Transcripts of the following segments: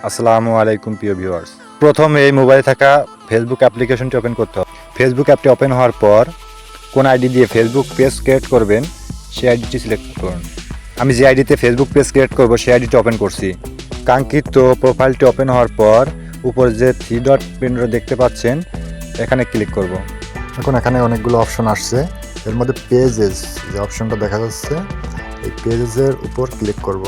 আসসালামু আলাইকুম প্রিয় ভিউয়ার্স। প্রথম এই মোবাইলে থাকা ফেসবুক অ্যাপ্লিকেশনটি ওপেন করতে হবে। ফেসবুক অ্যাপটি ওপেন হওয়ার পর কোন আইডি দিয়ে ফেসবুক পেজ ক্রিয়েট করবেন সেই আইডিটি সিলেক্ট করুন। আমি যে আইডিতে ফেসবুক পেজ ক্রিয়েট করব সেই আইডিটি ওপেন করছি। কাঙ্ক্ষিত প্রোফাইলটি ওপেন হওয়ার পর উপরে যে 3 ডট পিনটা দেখতে পাচ্ছেন এখানে ক্লিক করব। এখন এখানে অনেকগুলো অপশন আসছে, এর মধ্যে পেজেস যে অপশনটা দেখা যাচ্ছে এই পেজেসের উপর ক্লিক করব।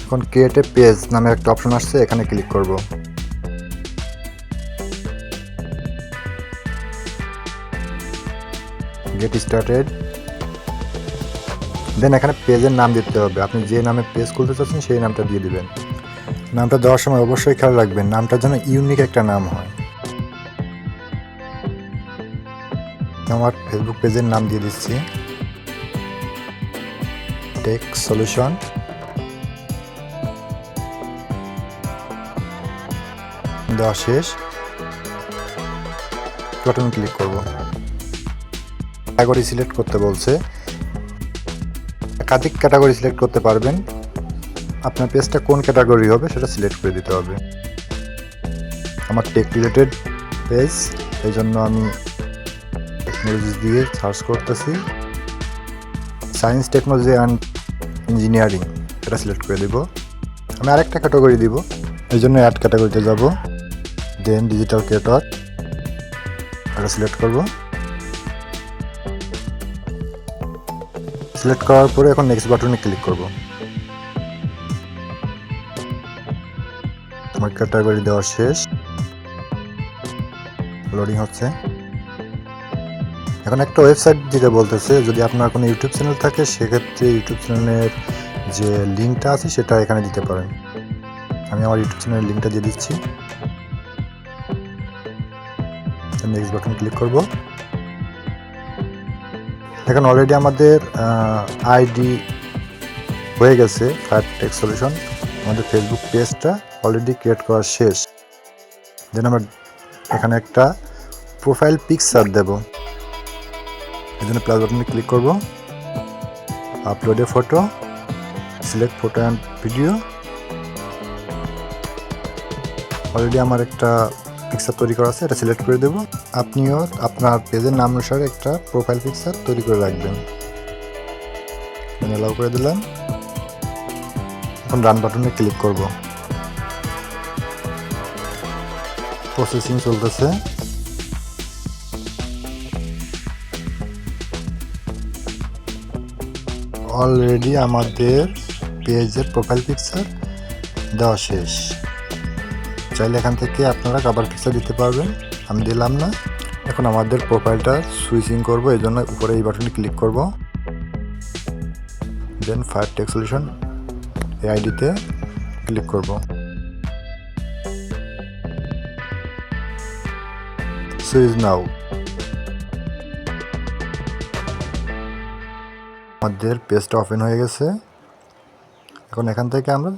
এখন ক্রিয়েট এ পেজ নামে একটা অপশন আসছে, এখানে ক্লিক করব। Get started. দেন এখানে পেজের নাম দিতে হবে, আপনি যে নামে পেজ খুলতে চাচ্ছেন সেই নামটা দিয়ে দিবেন। নামটা দেওয়ার সময় অবশ্যই খেয়াল রাখবেন নামটা যেন ইউনিক একটা নাম হয়। আমার ফেসবুক পেজের নাম দিয়ে দিচ্ছি টেক সলিউশন। দেওয়া শেষ, বাটনে ক্লিক করব। ক্যাটাগরি সিলেক্ট করতে বলছে, একাধিক ক্যাটাগরি সিলেক্ট করতে পারবেন। আপনার পেজটা কোন ক্যাটাগরি হবে সেটা সিলেক্ট করে দিতে হবে। আমার টেক রিলেটেড পেজ, এই জন্য আমি টেকনোলজি দিয়ে সার্চ করতেছি। সায়েন্স, টেকনোলজি অ্যান্ড ইঞ্জিনিয়ারিং এটা সিলেক্ট করে দিব। আমি আরেকটা ক্যাটাগরি দিব, এই জন্য অ্যাড ক্যাটাগরিতে যাব। দেন ডিজিটাল ক্রিয়েটর এটা সিলেক্ট করব। সিলেক্ট করার পরে এখন নেক্সট বাটনে ক্লিক করব। আমার ক্যাটাগরি দেওয়া শেষ, লোডিং হচ্ছে। এখন একটা ওয়েবসাইট দিতে বলতেছে, যদি আপনার কোনো ইউটিউব চ্যানেল থাকে সেক্ষেত্রে ইউটিউব চ্যানেলের যে লিঙ্কটা আছে সেটা এখানে দিতে পারেন। আমি আমার ইউটিউব চ্যানেলের লিঙ্কটা দিয়ে দিচ্ছি। নেক্সট বাটন ক্লিক করব। এখন অলরেডি আমাদের আইডি হয়ে গেছে ফায়ার টেক সলিউশন। আমাদের ফেসবুক পেজটা অলরেডি ক্রিয়েট করা শেষ। দেন আমরা এখানে একটা প্রোফাইল পিকচার দেব, এই জন্য প্লাস বাটনে ক্লিক করব। Upload A photo, select photo and video. Already আমার একটা পিকচার তৈরি করা আছে, এটা সিলেক্ট করে দেব। আপনিও আপনার পেজের নাম অনুসারে একটা প্রোফাইল পিকচার তৈরি করে রাখবেন। অ্যালাউ করে দিলাম। এখন রান বাটনে ক্লিক করব। প্রসেসিং চলতেছে। অলরেডি আমাদের পেজের প্রোফাইল পিকচার দেওয়া শেষ। চাইলে এখান থেকে আপনারা কভার পিকচার দিতে পারবেন, আমি দিলাম না। এখন আমাদের প্রোফাইলটা সুইচিং করব, এই জন্য উপরে এই বাটনে ক্লিক করব। দেন ফায়ার টেক সলিউশন এই আইডিতে ক্লিক করব। সুইচ নাও। আমাদের পেজটা ওপেন হয়ে গেছে। এখন এখান থেকে আমরা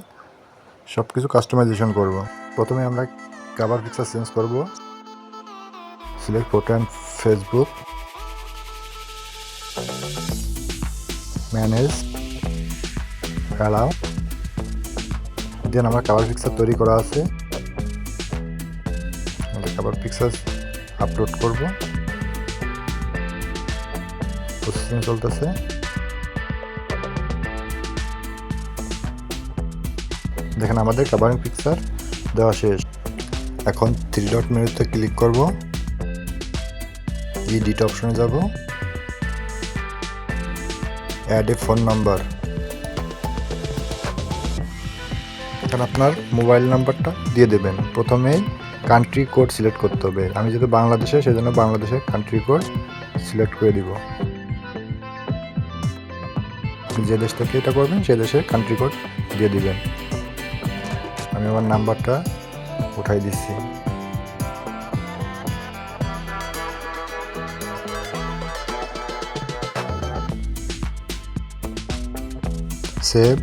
সব কিছু কাস্টমাইজেশন করব। প্রথমে আমরা কভার পিকচার চেঞ্জ করব। Select photo and Facebook, manage, allow. Then আমরা কভার পিকচার তৈরি করা আছে, আমাদের কভার পিকচার আপলোড করব। প্রসেসিং চলতেছে। দেখেন আমাদের কভারিং পিকচার দেওয়া শেষ। এখন 3 ডট মেনুতে ক্লিক করব, এডিট অপশনে যাব, অ্যাড এ ফোন নাম্বার। এখন আপনার মোবাইল নাম্বারটা দিয়ে দেবেন। প্রথমেই কান্ট্রি কোড সিলেক্ট করতে হবে, আমি যেহেতু বাংলাদেশে সেজন্য বাংলাদেশের কান্ট্রি কোড সিলেক্ট করে দিব। যে দেশ থেকে এটা করবেন সেই দেশের কান্ট্রি কোড দিয়ে দিবেন। আমি আমার নাম্বারটা উঠাই দিচ্ছি। Save,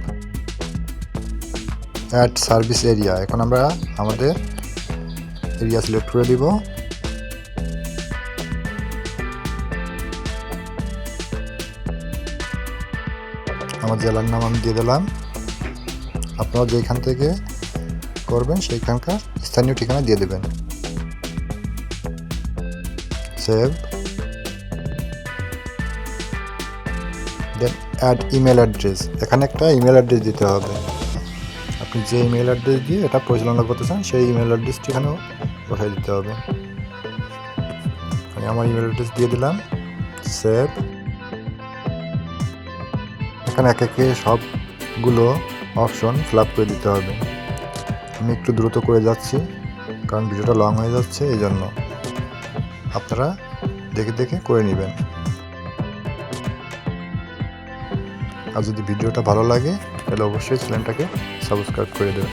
add service area. এখন আমরা আমাদের এরিয়া সিলেক্ট করে দিব। আমার জেলার নাম আমি দিয়ে দিলাম। আপনারা যেখান থেকে করবেন সেইখানকার স্থানীয় ঠিকানা দিয়ে দেবেন। সেভ, দেন অ্যাড ইমেল অ্যাড্রেস। এখানে একটা ইমেল অ্যাড্রেস দিতে হবে। আপনি যে ইমেল অ্যাড্রেস দিয়ে এটা পরিচালনা করতে চান সেই ইমেল অ্যাড্রেসটি এখানেও পাঠিয়ে দিতে হবে। আমি আমার ইমেল অ্যাড্রেস দিয়ে দিলাম। সেভ। এখানে একে একে সবগুলো অপশন ফিল আপ করে দিতে হবে। আমি একটু দ্রুত করে যাচ্ছি কারণ ভিডিওটা লং হয়ে যাচ্ছে, এই জন্য আপনারা দেখে দেখে করে নেবেন। আর যদি ভিডিওটা ভালো লাগে তাহলে অবশ্যই চ্যানেলটাকে সাবস্ক্রাইব করে দেবেন।